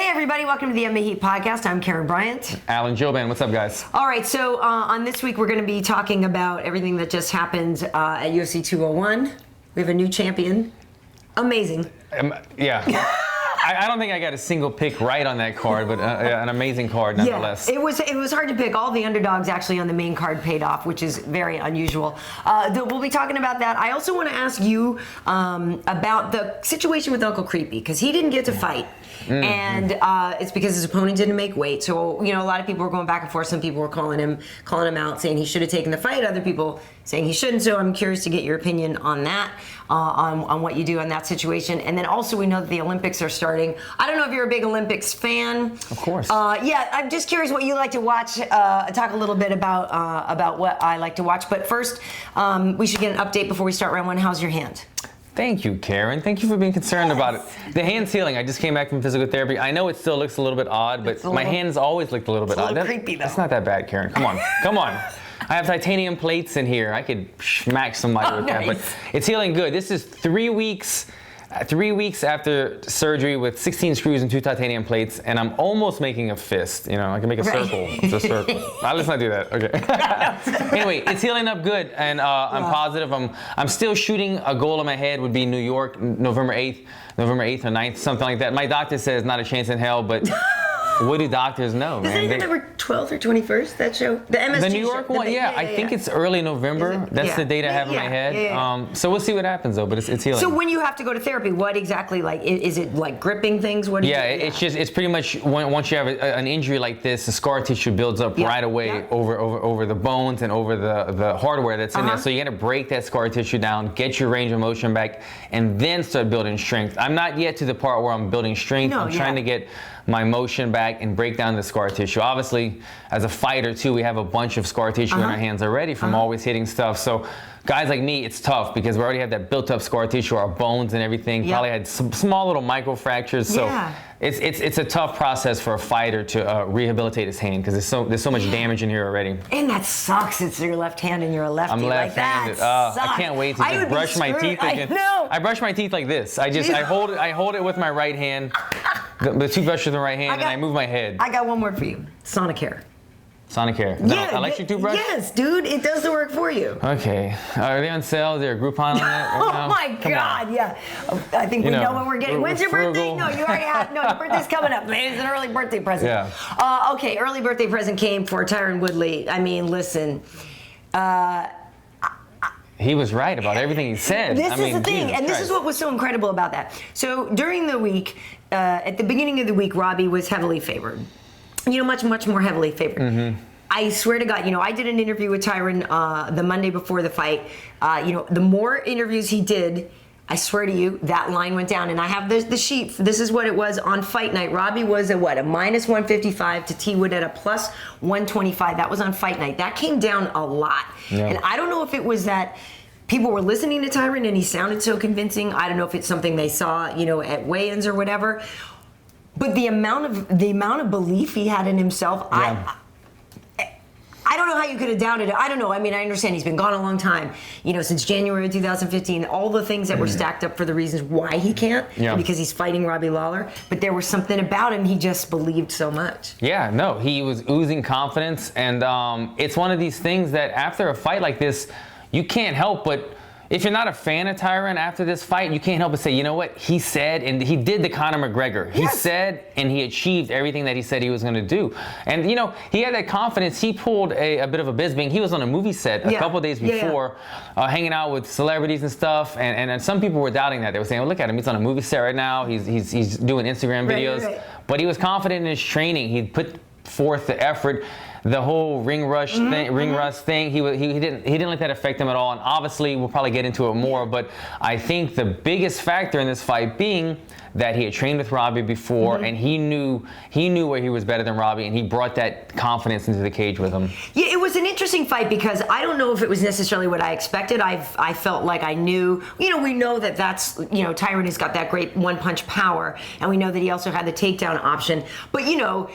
everybody, welcome to the MMA Heat podcast. I'm Karyn Bryant. Alan Jouban, what's up, guys? All right, so on this week, we're going to be talking about everything that just happened at UFC 201. We have a new champion. Amazing. Yeah. I don't think I got a single pick right on that card, but an amazing card nonetheless. Yeah, it was hard to pick. All the underdogs actually on the main card paid off, which is very unusual. We'll be talking about that. I also want to ask you about the situation with Uncle Creepy, because he didn't get to fight. And it's because his opponent didn't make weight. So, you know, a lot of people were going back and forth. Some people were calling him out, saying he should have taken the fight. Other people saying he shouldn't. So I'm curious to get your opinion on that, on what you do in that situation. And then also we know that the Olympics are starting. I don't know if you're a big Olympics fan. Of course. Yeah, I'm just curious what you like to watch. Talk a little bit about what I like to watch. But first, we should get an update before we start round one. How's your hand? Thank you, Karyn. Thank you for being concerned about it. The hand's healing. I just came back from physical therapy. I know it still looks a little bit odd, but my hands always looked a little bit odd. It's a little creepy, though. That's not that bad, Karyn. Come on. Come on. I have titanium plates in here. I could smack somebody with that, but it's healing good. This is 3 weeks. 3 weeks after surgery with 16 screws and 2 titanium plates, and I'm almost making a fist. You know, I can make a circle. It's a circle. Let's not do that. Okay. Anyway, it's healing up good, and I'm positive. I'm still shooting a goal in my head. Would be New York, November 8th or 9th, something like that. My doctor says not a chance in hell, but what do doctors know, man? Is it November 12th or 21st, that show? The MSG The New York show. one? Yeah, I think it's early November. That's the date I have in my head. Yeah. So we'll see what happens, though, but it's healing. So when you have to go to therapy, what exactly, like, is it like gripping things? What? It's pretty much once you have an injury like this, the scar tissue builds up right away over the bones and over the hardware that's in there. So you got to break that scar tissue down, get your range of motion back, and then start building strength. I'm not yet to the part where I'm building strength. I'm trying to get my motion back and break down the scar tissue. Obviously, as a fighter too, we have a bunch of scar tissue in our hands already from always hitting stuff. So guys like me, it's tough because we already have that built up scar tissue, our bones and everything. Probably had some small little micro fractures. So it's a tough process for a fighter to rehabilitate his hand because there's so much damage in here already. And that sucks. It's your left hand and you're a lefty. I'm left-handed. I can't wait to just brush my teeth again. I brush my teeth like this. I hold it with my right hand. The toothbrush with the right hand, and I move my head. I got one word for you. Sonicare. Sonicare. Yeah, electric toothbrush? Yes, dude. It does the work for you. Okay. Are they on sale? Is there a Groupon on that right now? Oh, my God. Yeah. I think we know what we're getting. When's your birthday? No, you already had. No, your birthday's coming up. Maybe it's an early birthday present. Yeah. Okay, early birthday present came for Tyron Woodley. I mean, listen. He was right about everything he said. This is the thing, and this is what was so incredible about that. So during the week, at the beginning of the week, Robbie was heavily favored. You know, much, much more heavily favored. I swear to God, you know, I did an interview with Tyron the Monday before the fight. You know, the more interviews he did, I swear to you, that line went down. And I have the sheet. This is what it was on fight night. Robbie was a minus 155 to T Wood at a plus 125. That was on fight night. That came down a lot. Yeah. And I don't know if it was that people were listening to Tyron and he sounded so convincing. I don't know if it's something they saw, you know, at weigh-ins or whatever. But the amount of belief he had in himself, I don't know how you could have doubted it. I don't know. I mean, I understand he's been gone a long time, you know, since January 2015. All the things that were stacked up for the reasons why he can't, because he's fighting Robbie Lawler. But there was something about him, he just believed so much. Yeah, no, he was oozing confidence. And it's one of these things that after a fight like this, you can't help but, if you're not a fan of Tyron after this fight, you can't help but say, you know what, he said, and he did the Conor McGregor. He said, and he achieved everything that he said he was going to do. And, you know, he had that confidence. He pulled a bit of a Bisping. He was on a movie set a couple days before, hanging out with celebrities and stuff. And some people were doubting that. They were saying, well, look at him. He's on a movie set right now. He's doing Instagram videos. Right. But he was confident in his training. He put forth the effort. The whole ring rust thing, he didn't let that affect him at all. And obviously, we'll probably get into it more. But I think the biggest factor in this fight being that he had trained with Robbie before, and he knew where he was better than Robbie, and he brought that confidence into the cage with him. Yeah, it was an interesting fight because I don't know if it was necessarily what I expected. I felt like I knew, you know, we know that's, you know, Tyron has got that great one-punch power, and we know that he also had the takedown option. But, you know,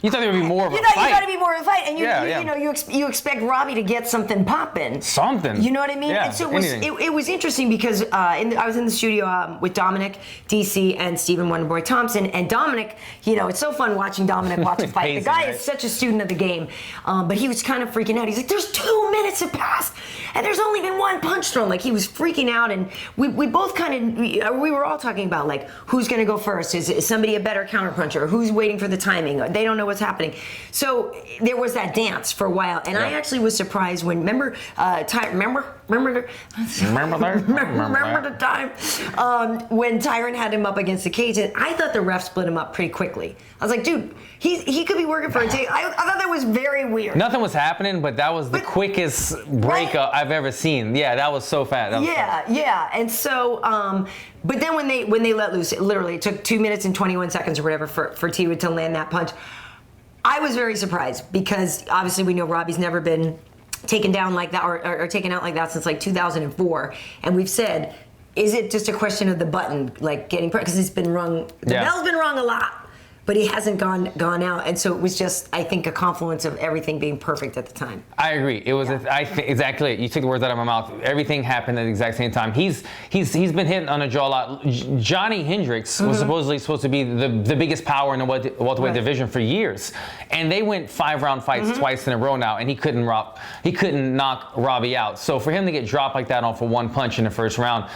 You thought there would be more of a You fight. thought it'd be more of a fight, and you expect Robbie to get something popping. Something. You know what I mean? Yeah, and so anything. it was interesting because I was in the studio with Dominic, DC, and Stephen Wonderboy Thompson. And Dominic, it's so fun watching Dominic watch a fight. Amazing, the guy right? is such a student of the game, but he was kind of freaking out. He's like, "There's 2 minutes have passed, and there's only been one punch thrown." Like he was freaking out, and we both we were all talking about like who's going to go first. Is somebody a better counterpuncher? Who's waiting for the timing? They don't know what's happening. So there was that dance for a while, and I actually was surprised when remember the time when Tyron had him up against the cage, and I thought the ref split him up pretty quickly. I was like, dude, he could be working for a take. I thought that was very weird. Nothing was happening, but that was the quickest breakup I've ever seen. Yeah, that was so fast. Yeah. And so, but then when they let loose, literally it took 2 minutes and 21 seconds or whatever for T-Wood to land that punch. I was very surprised because obviously we know Robbie's never been taken down like that or taken out like that since like 2004. And we've said, is it just a question of the button, like getting, because it's been rung, the bell's been rung a lot. But he hasn't gone out, and so it was just, I think, a confluence of everything being perfect at the time. I agree. It was exactly it. You took the words out of my mouth. Everything happened at the exact same time. He's been hitting on a jaw a lot. Johnny Hendricks was supposed to be the biggest power in the welterweight division for years, and they went 5-round fights twice in a row now, and he couldn't knock Robbie out. So for him to get dropped like that off for one punch in the first round.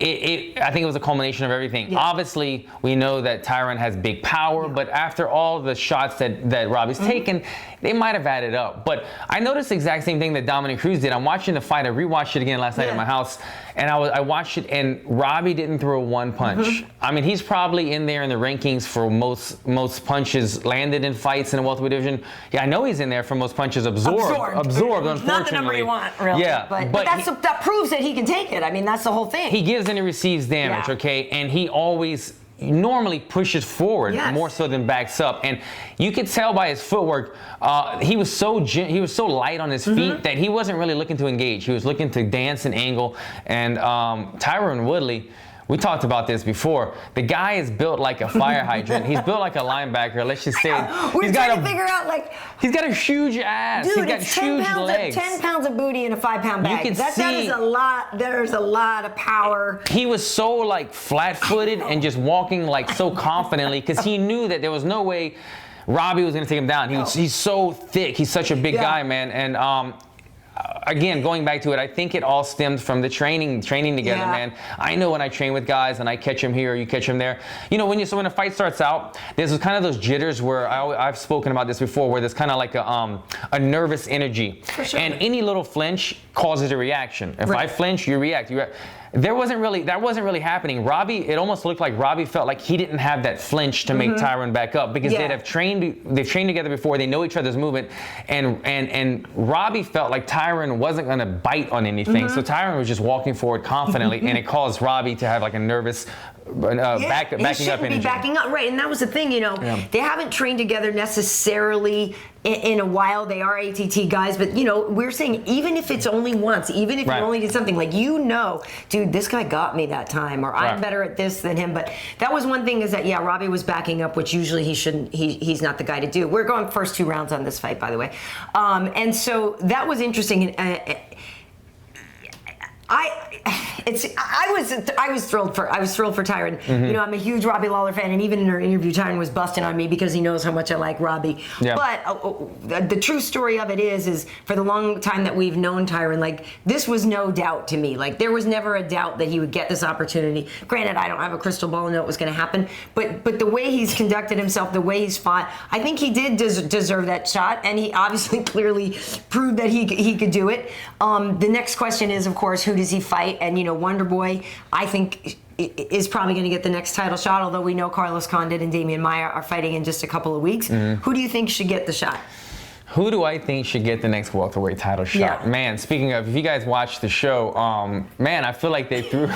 I think it was a culmination of everything. Yeah. Obviously, we know that Tyron has big power, but after all the shots that Robbie's taken, they might have added up. But I noticed the exact same thing that Dominic Cruz did. I'm watching the fight. I rewatched it again last night at my house, and I watched it, and Robbie didn't throw one punch. I mean, he's probably in there in the rankings for most punches landed in fights in the welterweight division. Yeah, I know he's in there for most punches absorbed. Unfortunately. Not the number you want, really. Yeah, but that proves that he can take it. I mean, that's the whole thing. He gives and he receives damage, okay? And he always normally pushes forward more so than backs up. And you could tell by his footwork, he was so light on his feet that he wasn't really looking to engage. He was looking to dance and angle. And Tyron Woodley, we talked about this before. The guy is built like a fire hydrant. He's built like a linebacker. Let's just say we're trying to figure out he's got a huge ass. Dude, he's got huge legs. 10 pounds of booty in a 5-pound bag. You can that is a lot. There's a lot of power. He was so like flat-footed and just walking like so confidently because he knew that there was no way Robbie was going to take him down. He's so thick. He's such a big guy, man. And again, going back to it, I think it all stems from the training together, man. I know when I train with guys and I catch them here, you catch them there. You know, when a fight starts out, there's kind of those jitters where I've spoken about this before, where there's kind of like a nervous energy. For sure. And any little flinch causes a reaction. If I flinch, you react. That wasn't really happening. Robbie, it almost looked like Robbie felt like he didn't have that flinch to make Tyron back up because they've trained together before. They know each other's movement, and Robbie felt like Tyron wasn't going to bite on anything. So Tyron was just walking forward confidently, and it caused Robbie to have like a nervous backing up energy. Be backing up, right? And that was the thing, they haven't trained together necessarily in a while. They are ATT guys, but we're saying even if it's only once, even if you only did something like dude, this guy got me that time, or I'm better at this than him. But that was one thing, is that Robbie was backing up, which usually he shouldn't. He's not the guy to do. We're going first 2 rounds on this fight, by the way, and so that was interesting. I was thrilled for Tyron. I'm a huge Robbie Lawler fan, and even in our interview, Tyron was busting on me because he knows how much I like Robbie. Yeah. But the true story of it is for the long time that we've known Tyron, like, this was no doubt to me. Like, there was never a doubt that he would get this opportunity. Granted, I don't have a crystal ball and know what was going to happen, but the way he's conducted himself, the way he's fought, I think he did deserve that shot, and he obviously clearly proved that he could do it. The next question is, of course, who does he fight? And Wonder Boy, I think, is probably going to get the next title shot, although we know Carlos Condit and Damian Maia are fighting in just a couple of weeks. Who do you think should get the shot? Who do I think should get the next welterweight title shot? Man, speaking of, if you guys watch the show, man, I feel like they threw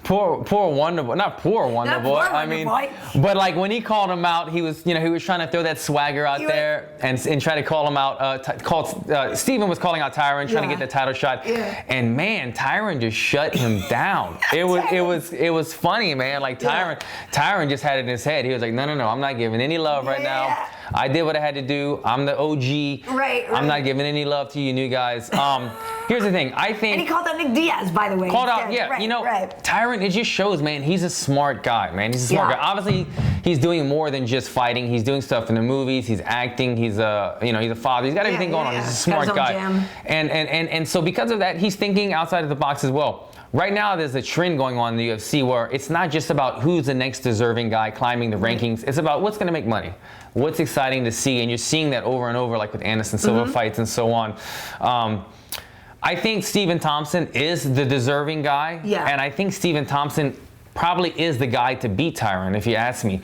poor Wonder Boy, not poor Wonder Boy. I mean, but like when he called him out, he was trying to throw that swagger out there and try to call him out. Steven was calling out Tyron, trying to get the title shot, and man, Tyron just shut him down. It was funny, man. Like Tyron just had it in his head. He was like, no, I'm not giving any love right now. I did what I had to do. I'm the OG. Right. I'm not giving any love to you new guys. Here's the thing. I think. And he called out Nick Diaz, by the way. Called out, yeah. Right, Tyron, it just shows, man, he's a smart guy, man. He's a smart guy. Obviously, he's doing more than just fighting. He's doing stuff in the movies. He's acting. He's a father. He's got everything going on. He's a smart guy. And so because of that, he's thinking outside of the box as well. Right now, there's a trend going on in the UFC where it's not just about who's the next deserving guy climbing the rankings. It's about what's going to make money, what's exciting to see, and you're seeing that over and over, like with Anderson Silva fights and so on. I think Stephen Thompson is the deserving guy, and I think Stephen Thompson probably is the guy to beat Tyron, if you ask me.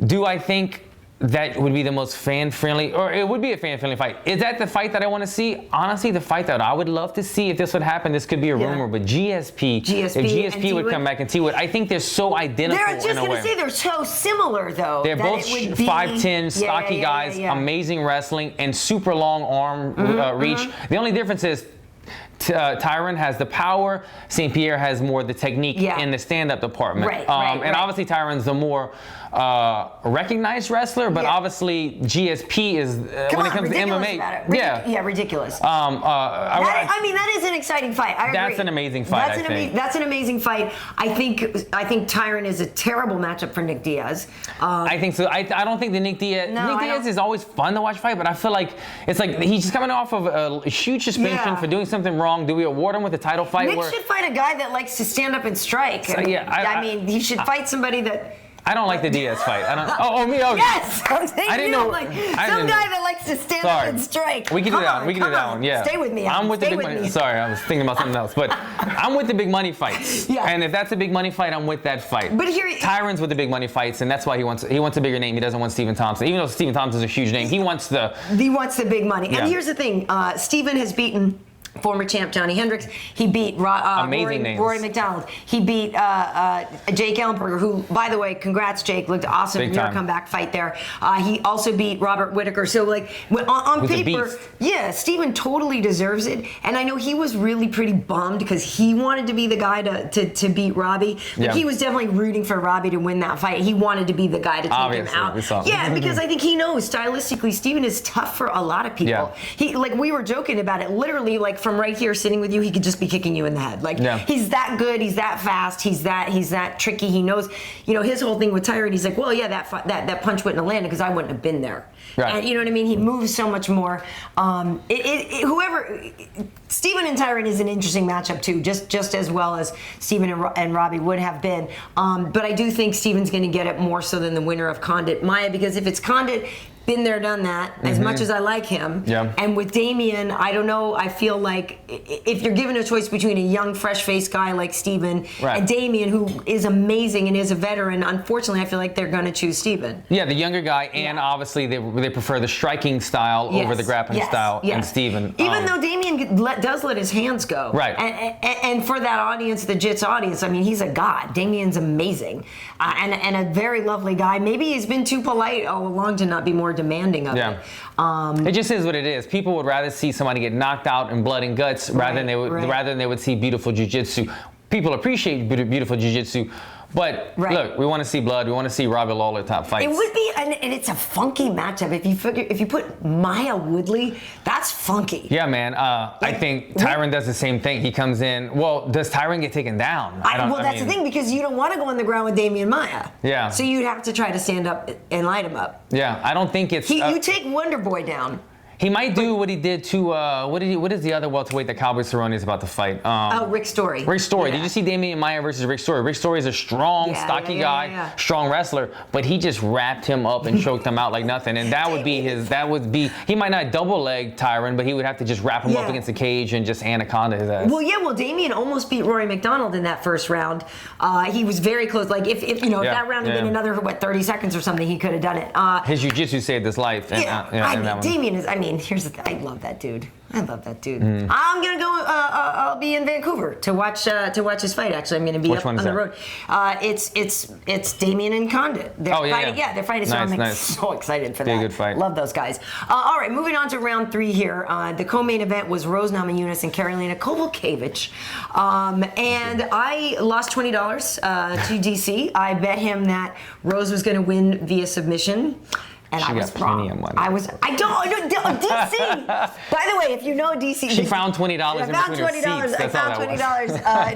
Do I think that would be the most fan-friendly, or it would be a fan-friendly fight? Is that the fight that I want to see? Honestly, the fight that I would love to see, if this would happen, this could be a rumor, but GSP, if GSP would come back and T Wood, I think they're so identical in a way. They're just going to say they're so similar, though. They're both 5'10", stocky guys, amazing wrestling, and super long arm reach. The only difference is Tyron has the power. St. Pierre has more the technique in the stand-up department. And obviously Tyron's the more recognized wrestler, but obviously GSP is when it comes to MMA. Ridiculous. I mean, that is an exciting fight. I agree. That's an amazing fight. That's an amazing fight. I think Tyron is a terrible matchup for Nick Diaz. I think so. I don't think the Nick Diaz is always fun to watch fight, but I feel like it's like he's just coming off of a huge suspension for doing something wrong. Do we award him with a title fight? Nick should fight a guy that likes to stand up and strike. So, I mean, he should fight somebody that. I don't like the Diaz fight. I don't. Me. Oh, yes. I didn't know. Like some guy that likes to stand up and strike. We can do that. We can do that one. Yeah. Stay with me. I'm with the big money. Sorry, I was thinking about something else. But I'm with the big money fights. And if that's a big money fight, I'm with that fight. But here, Tyron's with the big money fights, and that's why he wants a bigger name. He doesn't want Stephen Thompson, even though Stephen Thompson's a huge name. He wants the big money. And here's the thing: Stephen has beaten former champ Johnny Hendricks. He beat Rory McDonald. He beat Jake Ellenberger, who, by the way, congrats, Jake. Looked awesome in your comeback fight there. He also beat Robert Whittaker. So, like, on paper, Stephen totally deserves it. And I know he was really pretty bummed because he wanted to be the guy to beat Robbie. But he was definitely rooting for Robbie to win that fight. He wanted to be the guy to take him out. Because I think he knows stylistically Stephen is tough for a lot of people. He, like, we were joking about it, literally, like, from right here sitting with you, he could just be kicking you in the head. Like, he's that good, he's that fast, he's that tricky. He knows, his whole thing with Tyron, he's like, well, that punch wouldn't have landed because I wouldn't have been there. And you know what I mean? He moves so much more. Stephen and Tyron is an interesting matchup too, just as well as Stephen and Robbie would have been. But I do think Stephen's going to get it more so than the winner of Condit Maia, because if it's Condit, been there, done that, as much as I like him. And with Damian, I don't know, I feel like if you're given a choice between a young, fresh-faced guy like Steven and Damian, who is amazing and is a veteran, unfortunately, I feel like they're going to choose Steven. Yeah, the younger guy, and obviously they prefer the striking style over the grappling style, and Steven. Even though Damian does let his hands go. And for that audience, the Jits audience, I mean, he's a god. Damian's amazing. And a very lovely guy. Maybe he's been too polite all along to not be more demanding of it. It just is what it is. People would rather see somebody get knocked out in blood and guts rather than they would see beautiful jiu-jitsu. People appreciate beautiful jiu-jitsu, but look, we want to see blood. We want to see Robbie Lawler top fights. It would be, and it's a funky matchup. If you put Maya Woodley, that's funky. Yeah, man. I think Tyron does the same thing. He comes in. Well, does Tyron get taken down? That's the thing, because you don't want to go on the ground with Damian Maia. Yeah. So you'd have to try to stand up and light him up. Yeah, I don't think it's. You take Wonder Boy down. He might do what he did to what is the other welterweight that Cowboy Cerrone is about to fight? Rick Story. Rick Story. Did you see Damian Maia versus Rick Story? Rick Story is a strong, stocky guy, strong wrestler, but he just wrapped him up and choked him out like nothing. And that would be he might not double leg Tyron, but he would have to just wrap him up against the cage and just anaconda his ass. Well, Damian almost beat Rory McDonald in that first round. He was very close. Like if that round had been another 30 seconds or something, he could have done it. His jiu-jitsu saved his life. Damian is. Here's the thing. I love that dude. I'm gonna go. I'll be in Vancouver to watch his fight. Actually, I'm gonna be up on the road. It's Damian and Condit. They're fighting. They're fighting. So I'm so excited for that. Good fight. Love those guys. All right, moving on to round 3 here. The co-main event was Rose Namajunas and Karolina Kowalkiewicz, and I lost $20 to DC. I bet him that Rose was going to win via submission. And She I was got plenty wrong. of money. I don't DC. By the way, if you know DC, She found $20 in I found between her seats. I found $20.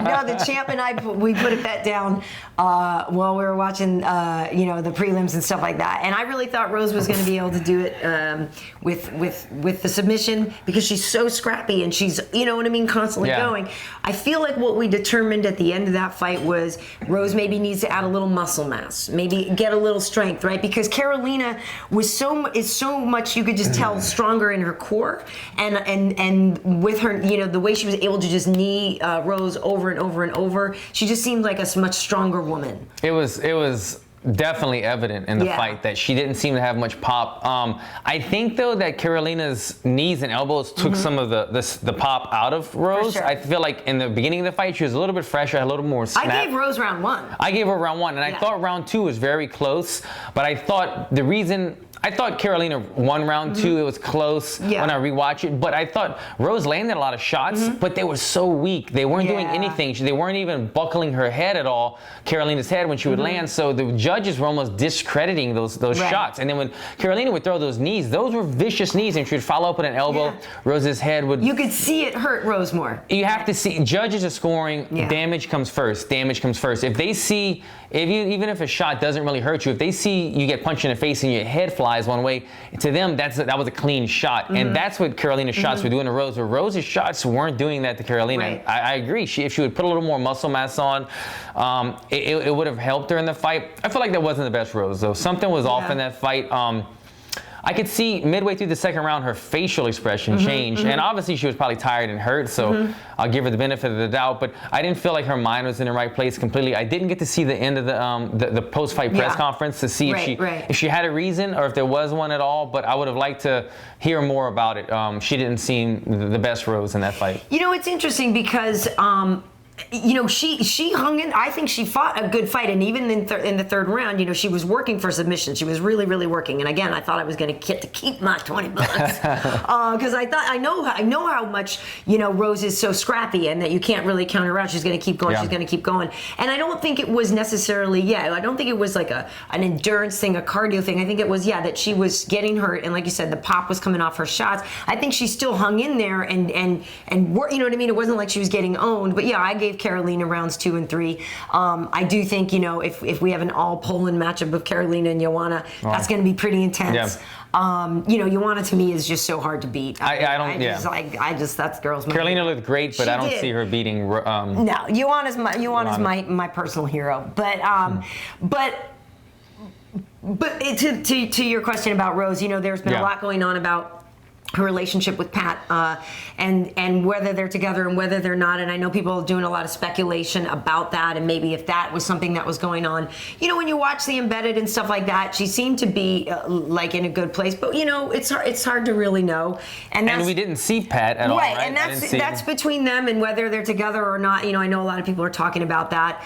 No, the champ and I, we put a bet down while we were watching, the prelims and stuff like that. And I really thought Rose was going to be able to do it with the submission because she's so scrappy and she's, you know what I mean, constantly going. I feel like what we determined at the end of that fight was Rose maybe needs to add a little muscle mass, maybe get a little strength, right? Because Karolina is so much, you could just tell, stronger in her core, and with her, the way she was able to just knee Rose over and over and over, she just seemed like a much stronger woman. It was definitely evident in the fight that she didn't seem to have much pop. I think though that Karolina's knees and elbows took some of the pop out of Rose. Sure. I feel like in the beginning of the fight she was a little bit fresher, had a little more snap. I gave Rose round 1. I gave her round 1, and I thought round 2 was very close, but I thought Karolina won round 2. It was close when I rewatch it, but I thought Rose landed a lot of shots, but they were so weak. They weren't doing anything. They weren't even buckling her head at all, Karolina's head, when she would land. So the judges were almost discrediting those shots. And then when Karolina would throw those knees, those were vicious knees, and she would follow up with an elbow. Yeah. Rose's head would. You could see it hurt Rose more. You have to see. Judges are scoring. Damage comes first. Damage comes first. If they see, even if a shot doesn't really hurt you, if they see you get punched in the face and your head flies one way, to them that was a clean shot, and that's what Karolina's shots were doing to Rose. But Rose's shots weren't doing that to Karolina. Right. I agree. If she would put a little more muscle mass on, it would have helped her in the fight. I feel like that wasn't the best Rose though. Something was off in that fight. I could see midway through the second round her facial expression change, and obviously she was probably tired and hurt, so I'll give her the benefit of the doubt, but I didn't feel like her mind was in the right place completely. I didn't get to see the end of the post-fight press conference to see if she had a reason or if there was one at all, but I would have liked to hear more about it. She didn't seem the best Rose in that fight. It's interesting because she hung in. I think she fought a good fight, and even in the third round, she was working for submission. She was really, really working. And again, I thought I was going to get to keep my $20 because I know how much Rose is so scrappy, and that you can't really count her out. She's going to keep going. She's going to keep going. And I don't think it was necessarily I don't think it was like an endurance thing, a cardio thing. I think it was that she was getting hurt, and like you said, the pop was coming off her shots. I think she still hung in there and worked. You know what I mean? It wasn't like she was getting owned. But I gave Karolina rounds 2 and 3. I do think, if we have an all Poland matchup of Karolina and Joanna, that's going to be pretty intense. Joanna to me is just so hard to beat. That's girls. Carolina looked great, but I don't see her beating. No, Joanna's my personal hero. But to your question about Rose, there's been a lot going on about her relationship with Pat, and whether they're together and whether they're not. And I know people are doing a lot of speculation about that, and maybe if that was something that was going on. When you watch the Embedded and stuff like that, she seemed to be like in a good place. But it's hard to really know. And we didn't see Pat at all, right? And that's between them and whether they're together or not. I know a lot of people are talking about that.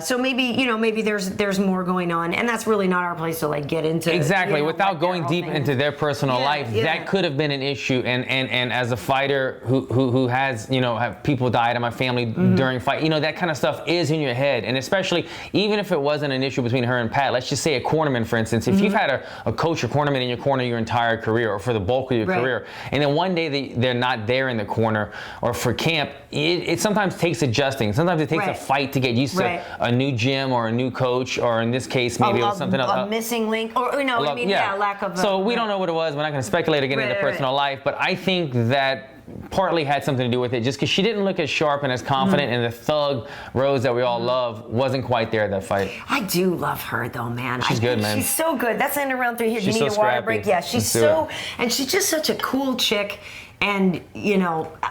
So maybe there's more going on, and that's really not our place to get into. Exactly, without going deep into their personal life, that could have been an issue. And as a fighter who has have people died in my family during fight, that kind of stuff is in your head. And especially even if it wasn't an issue between her and Pat, let's just say a cornerman, for instance, if you've had a coach or cornerman in your corner your entire career or for the bulk of your career, and then one day they're not there in the corner or for camp, it sometimes takes adjusting. Sometimes it takes a fight to get used to a new gym or a new coach, or in this case maybe it was something else, a missing link, or lack of. So we don't know what it was. We're not going to speculate or get into personal life, but I think that partly had something to do with it, just because she didn't look as sharp and as confident, and the thug Rose that we all love wasn't quite there at that fight. I do love her though, man. She's good, man. She's so good. That's the end of round 3 here. She's Do you need so a water scrappy. break? Yeah, she's and she's just such a cool chick. And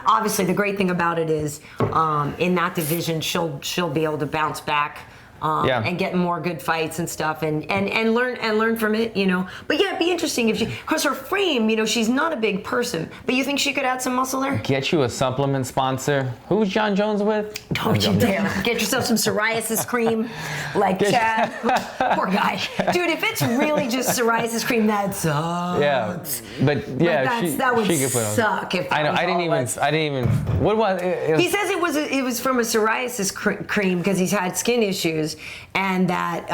obviously the great thing about it is, in that division, she'll be able to bounce back. And get more good fights and stuff, and learn from it, But it'd be interesting if because her frame, she's not a big person, but you think she could add some muscle there? Get you a supplement sponsor. Who was John Jones with? Don't you dare. Get yourself some psoriasis cream like Chad. Poor guy. Dude, if it's really just psoriasis cream, that sucks. Yeah, but yeah, that would she could put suck. If that I know. Was I didn't even. What was it? He says it was from a psoriasis cream because he's had skin issues, and that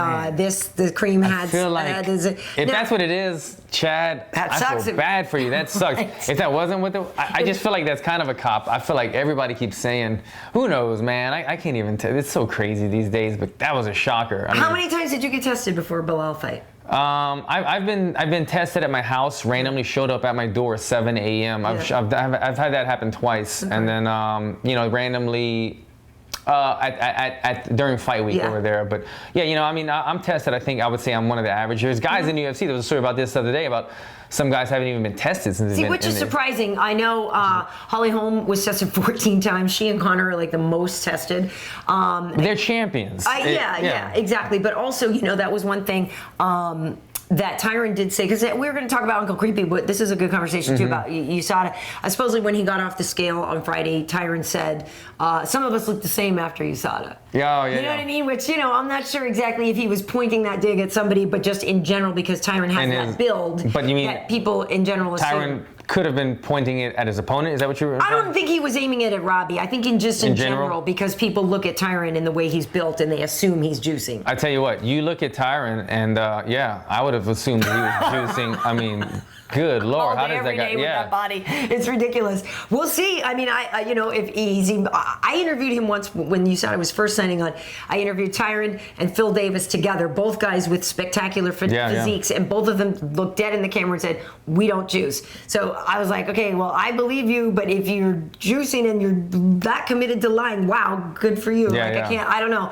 the cream had. I feel like if that's what it is, Chad, that I sucks. feel bad for you. That sucks. Right. If that wasn't what I just feel like that's kind of a cop. I feel like everybody keeps saying, who knows, man? I can't even tell. It's so crazy these days, but that was a shocker. How many times did you get tested before a Bilal fight? I've been tested at my house. Randomly showed up at my door at 7 a.m. I've had that happen twice, and then randomly. During fight week over there, but yeah, I'm tested. I think I would say I'm one of the average. There's guys in the UFC. There was a story about this the other day about some guys haven't even been tested since. See, which is surprising. I know Holly Holm was tested 14 times. She and Connor are like the most tested. They're champions. Yeah, exactly. But also, that was one thing. That Tyron did say, because we were going to talk about Uncle Creepy, but this is a good conversation too about USADA. Supposedly when he got off the scale on Friday, Tyron said, some of us look the same after USADA. Yeah, you know what I mean? Which, I'm not sure exactly if he was pointing that dig at somebody, but just in general, because Tyron has that build. But you mean that people in general assume. Tyron could have been pointing it at his opponent? Is that what you were? I don't think he was aiming it at Robbie. I think in general, because people look at Tyron and the way he's built and they assume he's juicing. I tell you what, you look at Tyron and I would have assumed that he was juicing. I mean, good Lord, how does that guy? With that body, it's ridiculous. We'll see. I mean, if easy. I interviewed him once when USADA was first signing on. I interviewed Tyron and Phil Davis together, both guys with spectacular physiques, and both of them looked dead in the camera and said, "We don't juice." So I was like, okay, well, I believe you, but if you're juicing and you're that committed to lying, wow, good for you. I don't know.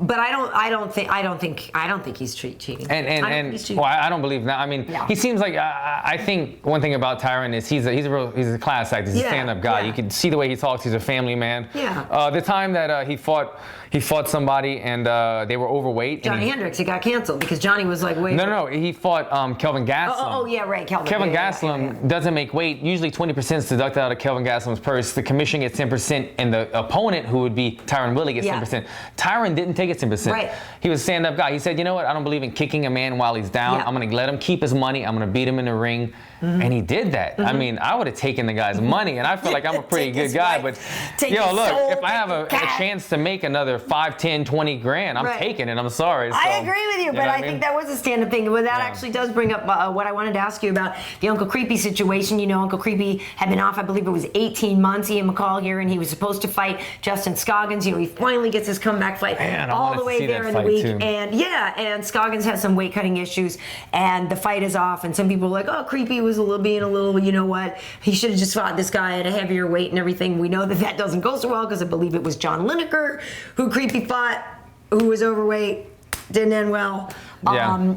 But I don't think he's cheating. Well, I don't believe that. I mean, he seems like. I think one thing about Tyron is he's a class act. He's a stand-up guy. You can see the way he talks. He's a family man. Yeah. The time that he fought somebody and they were overweight. Johnny Hendricks. It got canceled because Johnny was like weight. No. He fought Kelvin Gastelum. Oh, yeah, right. Kelvin Gastelum doesn't make weight. Usually 20% is deducted out of Kelvin Gastelum's purse. The commission gets 10%, and the opponent, who would be Tyron Woodley, gets 10%. Tyron didn't take his 10%. Right. He was a stand-up guy. He said, you know what? I don't believe in kicking a man while he's down. I'm going to let him keep his money. I'm going to beat him in the ring. And he did that. I mean, I would have taken the guy's money, and I feel like I'm a pretty good guy. But, look, if I have a chance to make another 5, 10, 20 grand, I'm taking it. I'm sorry. So, I agree with you, but I think that was a stand-up thing. But that actually does bring up what I wanted to ask you about the Uncle Creepy situation. Uncle Creepy had been off, I believe it was 18 months, Ian McCall here, and he was supposed to fight Justin Scoggins. He finally gets his comeback fight all the way there in the week. Too. And Scoggins has some weight-cutting issues, and the fight is off, and some people are like, oh, Creepy was being a little, you know what, he should have just fought this guy at a heavier weight and everything. We know that doesn't go so well because I believe it was John Lineker who Creepy fought, who was overweight, didn't end well.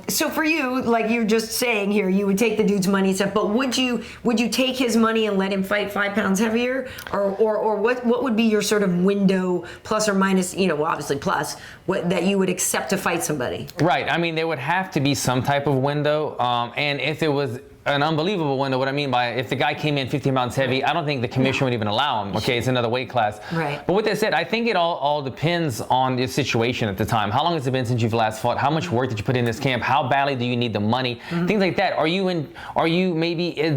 So for you, like you're just saying here, you would take the dude's money and stuff, but would you take his money and let him fight 5 pounds heavier, or what would be your sort of window, plus or minus, obviously plus, that you would accept to fight somebody? Right. I mean, there would have to be some type of window, and if it was an unbelievable window, what I mean by if the guy came in 15 pounds heavy, I don't think the commission would even allow him. Okay, it's another weight class. Right. But with that said, I think it all depends on the situation at the time. How long has it been since you've last fought? How much work did you put in this camp? How badly do you need the money? Things like that.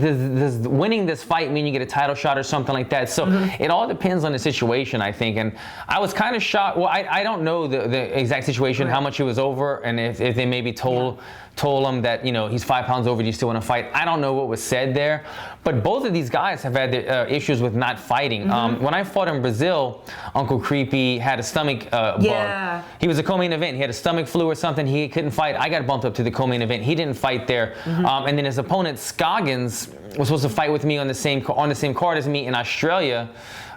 Does winning this fight mean you get a title shot or something like that? So it all depends on the situation, I think. And I was kind of shocked. Well, I don't know the exact situation, how much it was over, and if they maybe told him that, he's 5 pounds over, do you still want to fight? I don't know what was said there, but both of these guys have had issues with not fighting. When I fought in Brazil, Uncle Creepy had a stomach bug. He was a co-main event. He had a stomach flu or something. He couldn't fight. I got bumped up to the co-main event. He didn't fight there. And then his opponent, Scoggins, was supposed to fight with me on the same card as me in Australia.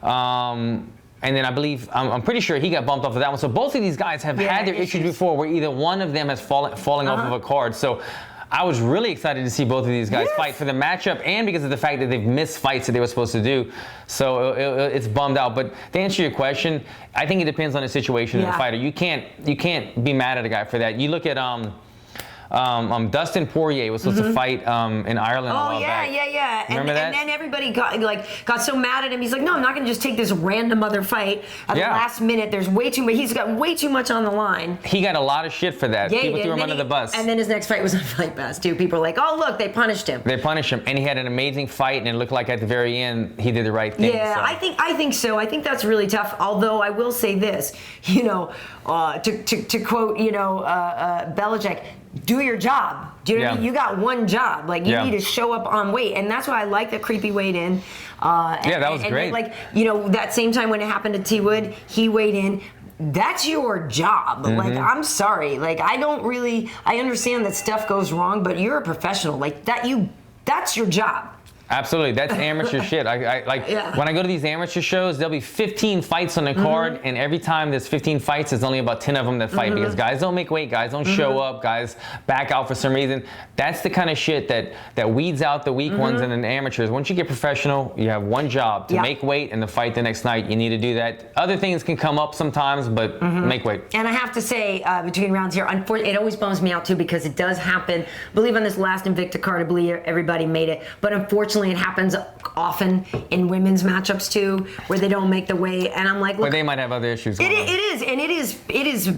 And then I believe, I'm pretty sure he got bumped off of that one. So both of these guys have had their issues before where either one of them has falling off of a card. So I was really excited to see both of these guys fight for the matchup and because of the fact that they've missed fights that they were supposed to do. So it's bummed out. But to answer your question, I think it depends on the situation of the fighter. You can't be mad at a guy for that. You look at Dustin Poirier was supposed to fight in Ireland a while back. Yeah. Remember that? And then everybody got so mad at him. He's like, no, I'm not going to just take this random other fight at the last minute. There's way too much. He's got way too much on the line. He got a lot of shit for that. Yeah, People threw him under the bus. And then his next fight was on Fight Pass too. People were like, oh look, they punished him. They punished him, and he had an amazing fight, and it looked like at the very end he did the right thing. Yeah, so. I think so. I think that's really tough. Although I will say this, to quote, Belichick, do your job. Do you know what I mean? You got one job. Like, you need to show up on weight. And that's why I like that Creepy weighed in. That was great. That same time when it happened to T. Wood, he weighed in. That's your job. Mm-hmm. Like, I'm sorry. Like, I understand that stuff goes wrong, but you're a professional. Like, that's your job. Absolutely, that's amateur shit. When I go to these amateur shows, there'll be 15 fights on the card, and every time there's 15 fights, there's only about 10 of them that fight because guys don't make weight, guys don't show up, guys back out for some reason. That's the kind of shit that weeds out the weak ones and then the amateurs. Once you get professional, you have one job to make weight and to fight the next night. You need to do that. Other things can come up sometimes, but make weight. And I have to say, between rounds here, it always bums me out too because it does happen. I believe on this last Invicta card, I believe everybody made it, but unfortunately, it happens often in women's matchups too, where they don't make the weight, and I'm like, look, but they might have other issues. It is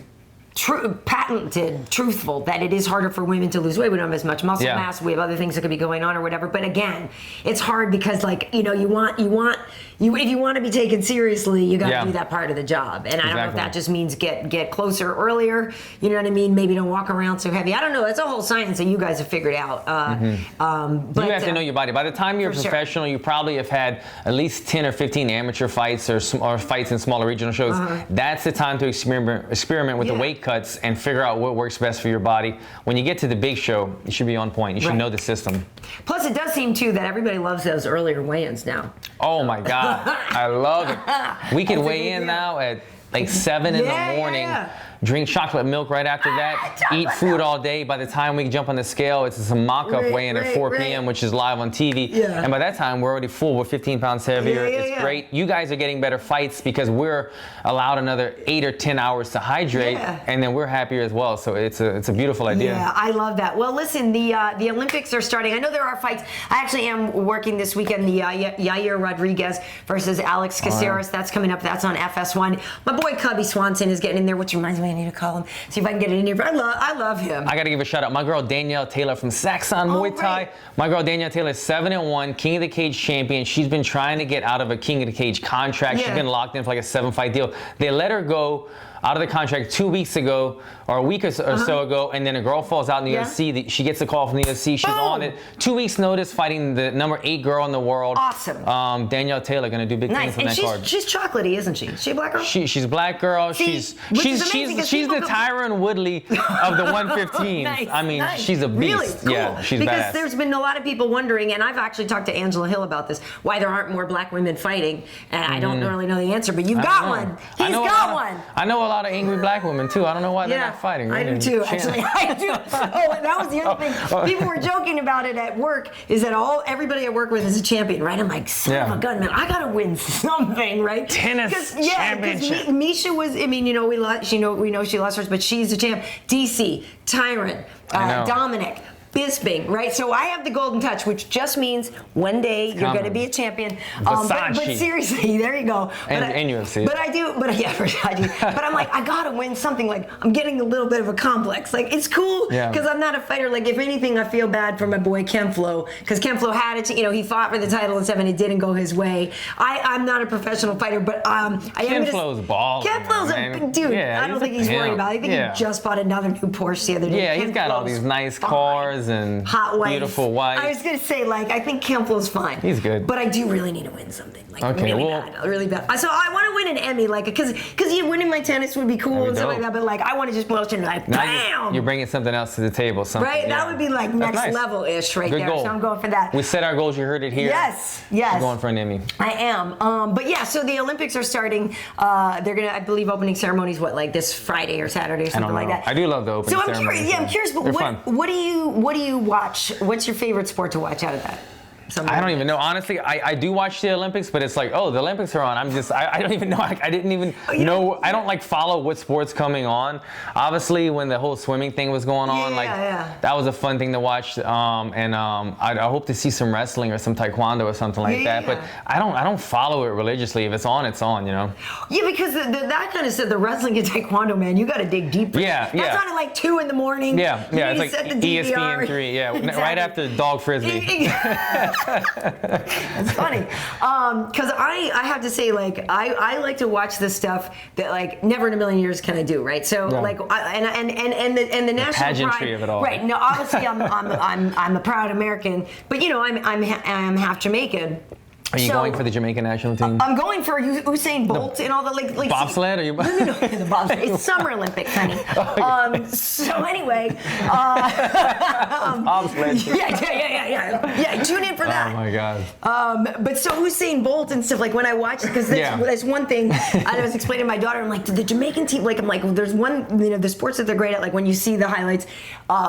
patented, truthful that it is harder for women to lose weight. We don't have as much muscle mass. We have other things that could be going on or whatever. But again, it's hard because if you want to be taken seriously, you got to do that part of the job. And I don't know if that just means get closer earlier. You know what I mean? Maybe don't walk around so heavy. I don't know. It's a whole science that you guys have figured out. But you have to know your body. By the time you're a professional, you probably have had at least 10 or 15 amateur fights or fights in smaller regional shows. That's the time to experiment with the weight cuts and figure out what works best for your body. When you get to the big show, you should be on point. You should know the system. Plus, it does seem too that everybody loves those earlier weigh-ins now. Oh my God, I love it. We can weigh in now at like 7 in the morning. Drink chocolate milk right after that, eat food all day. By the time we jump on the scale, it's a mock-up weigh-in at 4 p.m., which is live on TV. And by that time, we're already full. We're 15 pounds heavier. It's great. You guys are getting better fights because we're allowed another 8 or 10 hours to hydrate, and then we're happier as well. So it's a beautiful idea. Yeah, I love that. Well, listen, the Olympics are starting. I know there are fights. I actually am working this weekend, the Yair Rodriguez versus Alex Caceres. That's coming up. That's on FS1. My boy Cubby Swanson is getting in there, which reminds me I need to call him, see if I can get it in here. But I love him. I got to give a shout out. My girl Danielle Taylor from Saxon Muay Thai. My girl Danielle Taylor is 7-1, King of the Cage champion. She's been trying to get out of a King of the Cage contract. She's been locked in for like a 7-fight deal. They let her go out of the contract 2 weeks ago, or a week or so ago, and then a girl falls out in the UFC. She gets a call from the UFC. She's on it. 2 weeks notice, fighting the number 8 girl in the world. Awesome. Danielle Taylor gonna do big things on that card. She's chocolatey, isn't she? Is she a black girl? She's a black girl. She's the Tyron Woodley of the 115s. I mean, she's a beast. Really cool. Yeah, she's because badass. There's been a lot of people wondering, and I've actually talked to Angela Hill about this, why there aren't more black women fighting, and I don't really know the answer, but you've got one. He's got one. I know a lot of angry black women too. I don't know why they're not fighting. I do too, actually. I do. Oh, and that was the other thing. People were joking about it at work, is that everybody I work with is a champion, right? I'm like, son of a gun, man, I gotta win something, right? Tennis championship. Because Misha was, I mean, we know she lost hers, but she's a champ. DC, Tyron, Dominic, Bisping, right? So I have the golden touch, which just means one day you're going to be a champion. But seriously, there you go. And UFC. But I do. But I'm like, I got to win something. Like, I'm getting a little bit of a complex. Like, it's cool because I'm not a fighter. Like, if anything, I feel bad for my boy Ken Flo, because Ken Flo had it. He fought for the title and stuff, and it didn't go his way. I'm not a professional fighter, but Ken Flo's balling. Ken Flo's a big dude. I don't think he's worried about it. I think he just bought another new Porsche the other day. Yeah, he's got all these nice cars and hot wife. Beautiful wife. I was gonna say, I think Ken Flo's fine. He's good. But I do really need to win something. Really bad. So I want to win an Emmy, because winning my tennis would be cool and stuff like that. But I want to just blow it and bam. You're bringing something else to the table. Right? That would be next level-ish right there. Goal. So I'm going for that. We set our goals. You heard it here. Yes. I'm going for an Emmy. I am. But yeah, so the Olympics are starting. They're gonna, I believe, opening ceremonies this Friday or Saturday or something like that. I do love the opening ceremonies. I'm curious. But what do you watch? What's your favorite sport to watch out of that? I don't even know. Honestly, I do watch the Olympics, but it's like, oh, the Olympics are on. I don't even know. I didn't even know. I don't like follow what sport's coming on. Obviously, when the whole swimming thing was going on, that was a fun thing to watch. I hope to see some wrestling or some taekwondo or something like that. But I don't follow it religiously. If it's on, it's on. You know. Yeah, because that kind of stuff, the wrestling and taekwondo, man, you got to dig deeper. That's on at like 2 a.m. Yeah, it's like ESPN 3. Yeah, exactly. Right after dog frisbee. It's funny, because I have to say, like, I like to watch the stuff that, like, never in a million years can I do, right? So like, and the national pageantry pride, of it all, right? No, obviously I'm a proud American, but you know I'm half Jamaican. Are you going for the Jamaican national team? I'm going for Usain Bolt and all the like bobsled. Are you? No, the bobsled. It's Summer Olympics, honey. So anyway, bobsled. Yeah. Tune in for that. Oh my God. But so Usain Bolt and stuff, like when I watch it, because there's one thing I was explaining to my daughter. I'm like, the Jamaican team, like, I'm like, well, there's one, you know, the sports that they're great at, like when you see the highlights,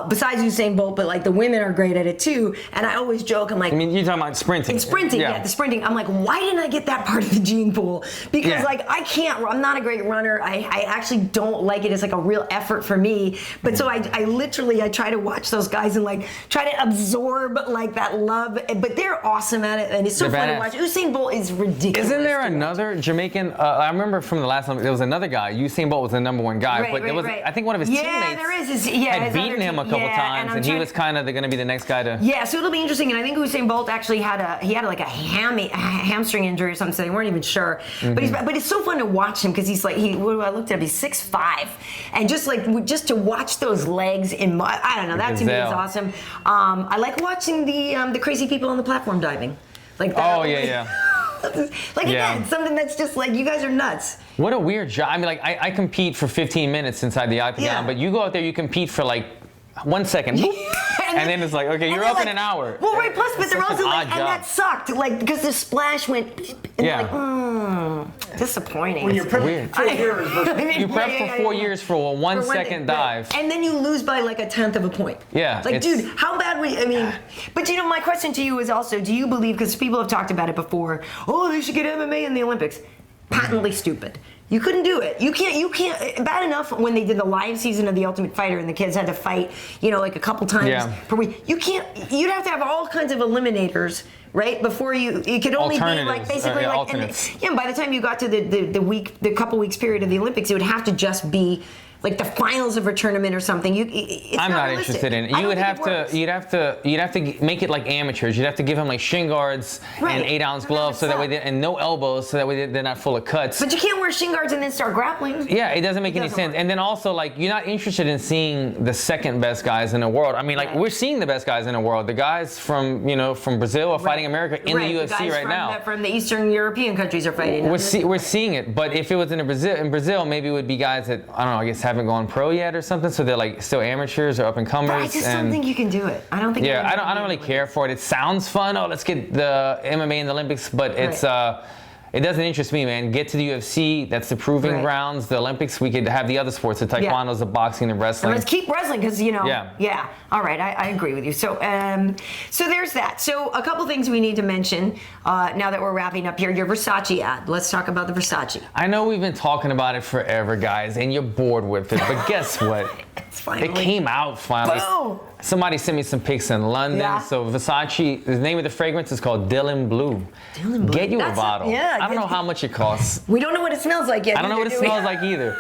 besides Usain Bolt, but like the women are great at it too. And I always joke, I'm like, I mean, you're talking about sprinting. It's sprinting, the sprinting. I'm like, why didn't I get that part of the gene pool? Because like I'm not a great runner. I actually don't like it. It's like a real effort for me. But so I literally try to watch those guys and like try to absorb like that love. But they're awesome at it, and it's so fun to watch. Usain Bolt is ridiculous. Isn't there another Jamaican? I remember from the last one, there was another guy. Usain Bolt was the #1 guy, but there was I think one of his teammates had beaten him a couple times, and he was kind of going to be the next guy to. Yeah, so it'll be interesting. And I think Usain Bolt actually had like a hamstring injury or something, so they weren't even sure. But it's so fun to watch him because he's like I looked at him, he's 6'5", and just to watch those legs in I don't know, that to me is awesome. I like watching the crazy people on the platform diving, like that. Oh yeah. Like again, something that's just like, you guys are nuts. What a weird job. I mean, like I compete for 15 minutes inside the octagon, but you go out there, you compete for like 1 second. And then it's like, okay, you're up in an hour. Well, right, plus, but they're also like, and that sucked, like, because the splash went beep, and they're like, disappointing. When you're prepping for 4 years. You prep for 4 years for a 1 second dive. And then you lose by like 1/10 of a point. Yeah. Like, dude, how bad would I mean, but you know, my question to you is also, do you believe, because people have talked about it before, oh, they should get MMA in the Olympics. Patently stupid. You couldn't do it. You can't. Bad enough when they did the live season of The Ultimate Fighter and the kids had to fight, you know, like a couple times per week. You can't. You'd have to have all kinds of eliminators, right? Before it could only be like basically like. And by the time you got to the couple weeks period of the Olympics, it would have to just be like the finals of a tournament or something. I'm not interested in it. You'd have to make it like amateurs. You'd have to give them like shin guards and 8-ounce gloves, so that way and no elbows, so that way they're not full of cuts. But you can't wear shin guards and then start grappling. Yeah, it doesn't make any sense. And then also, like, you're not interested in seeing the second best guys in the world. I mean, like, we're seeing the best guys in the world. The guys from Brazil are fighting America in the UFC right now. From the Eastern European countries are fighting. We're seeing it. But if it was in Brazil, maybe it would be guys that, I don't know, I guess haven't gone pro yet or something, so they're like still amateurs or up and comers. But I just don't think you can do it. I don't think. Yeah, I don't really care for it. It sounds fun. Oh, let's get the MMA in the Olympics, but it's it doesn't interest me, man. Get to the UFC. That's the proving grounds. The Olympics, we could have the other sports, the taekwondos, the boxing, the wrestling. And let's keep wrestling because, you know. Yeah. All right, I agree with you. So, so there's that. So a couple things we need to mention now that we're wrapping up here. Your Versace ad. Let's talk about the Versace. I know we've been talking about it forever, guys, and you're bored with it. But guess what? It came out finally. Boom. Somebody sent me some pics in London. Yeah. So Versace, the name of the fragrance is called Dylan Blue. Dylan Blue. Get you a bottle. Yeah, I don't know how much it costs. We don't know what it smells like yet. I don't know what it smells like either.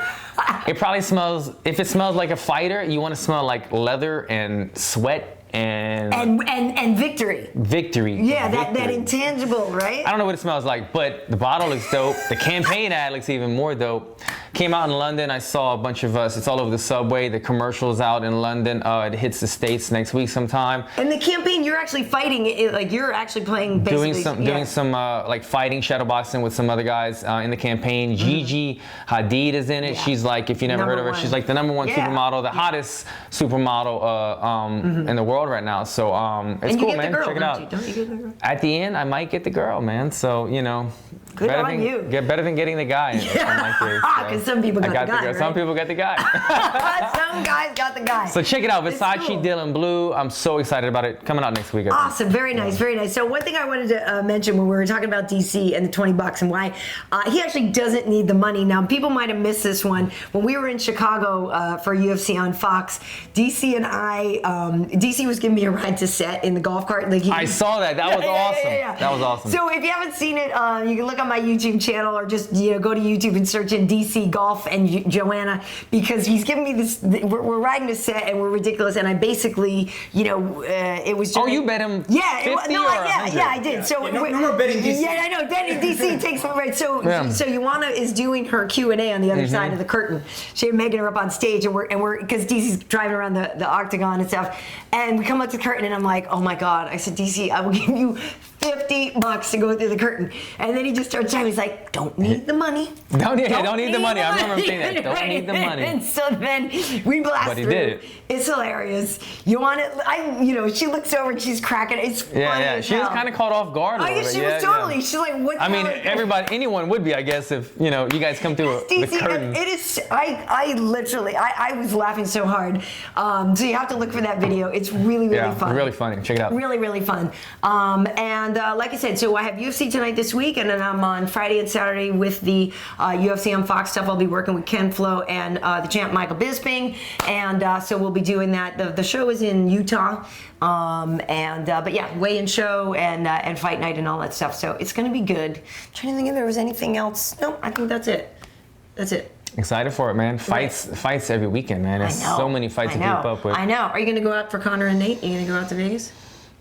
It probably smells, if it smells like a fighter, you want to smell like leather and sweat and victory. Victory. Yeah, that intangible, right? I don't know what it smells like, but the bottle looks dope. The campaign ad looks even more dope. Came out in London. I saw a bunch of us. It's all over the subway. The commercial's out in London. It hits the States next week sometime. And the campaign, you're actually fighting it. Like, you're actually playing basically. Doing some like fighting, shadow boxing with some other guys in the campaign. Gigi Hadid is in it. She's like, if you never heard of her, she's like the #1 supermodel, the hottest supermodel in the world right now. So it's cool, man. Check it out. Don't you get the girl? At the end, I might get the girl, man. So, you know. Good on you. Better than getting the guy in my case. Because some people got the guy, right? Some people got the guy. Some guys got the guy. So check it out, Versace cool. Dylan Blue. I'm so excited about it. Coming out next week. Awesome, very nice, very nice. So one thing I wanted to mention when we were talking about DC and the $20 and why he actually doesn't need the money. Now, people might have missed this one. When we were in Chicago for UFC on Fox, DC and I, DC was giving me a ride to set in the golf cart. Like I saw that. That was awesome. That was awesome. So if you haven't seen it, you can look on my YouTube channel or just go to YouTube and search in DC Golf and Joanna, because he's giving me this. We're riding a set and we're ridiculous, and I basically, it was. Oh, you bet him. Yeah, 50 or yeah, I did. So no more betting DC. Yeah, I know. DC takes right. So Joanna is doing her Q&A on the other side of the curtain. She and Megan are up on stage, and we're because DC's driving around the octagon and stuff, and we come up to the curtain, and I'm like, oh my god! I said, DC, I will give you $50 to go through the curtain. And then he just starts chatting. He's like, don't need the money. Don't need the money. I remember him saying that. Don't need the money. And so then we blast But he through. did it. It's hilarious. You want it? She looks over and she's cracking. It's funny as She was hell. kind of caught off guard. Oh, yeah, she was totally. She's like, what? I mean, anyone would be, I guess, if you guys come through the curtain. It is. I literally, I was laughing so hard. So you have to look for that video. It's really, really fun. Really funny. Check it out. Really, really fun. And like I said, so I have UFC tonight this week, and then I'm on Friday and Saturday with the UFC on Fox stuff. I'll be working with Ken Flo and the champ Michael Bisping, and so we'll be doing that. The show is in Utah, but yeah, weigh-in show and fight night and all that stuff. So it's going to be good. I'm trying to think if there was anything else. No, I think that's it. That's it. Excited for it, man. Fights every weekend, man. There's so many fights to keep up with. I know. Are you going to go out for Conor and Nate? Are you going to go out to Vegas?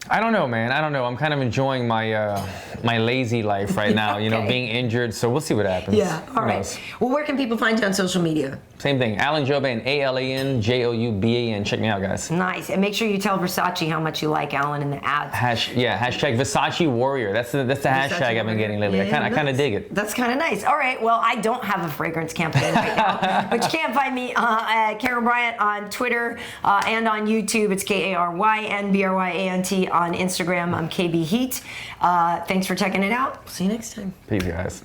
I don't know, man. I don't know. I'm kind of enjoying my my lazy life right now. Okay. Being injured. So we'll see what happens. Yeah. All Who right. knows? Well, where can people find you on social media? Same thing. Alan Jouban, AlanJouban. Check me out, guys. Nice. And make sure you tell Versace how much you like Alan in the ads. Hashtag Versace Warrior. That's the hashtag I've been getting lately. Yeah, I kind of dig it. That's kind of nice. All right. Well, I don't have a fragrance campaign right now, but you can find me at Karyn Bryant on Twitter and on YouTube. It's KarynBryant on Instagram. I'm KB Heat. Thanks for checking it out. See you next time. Peace, guys.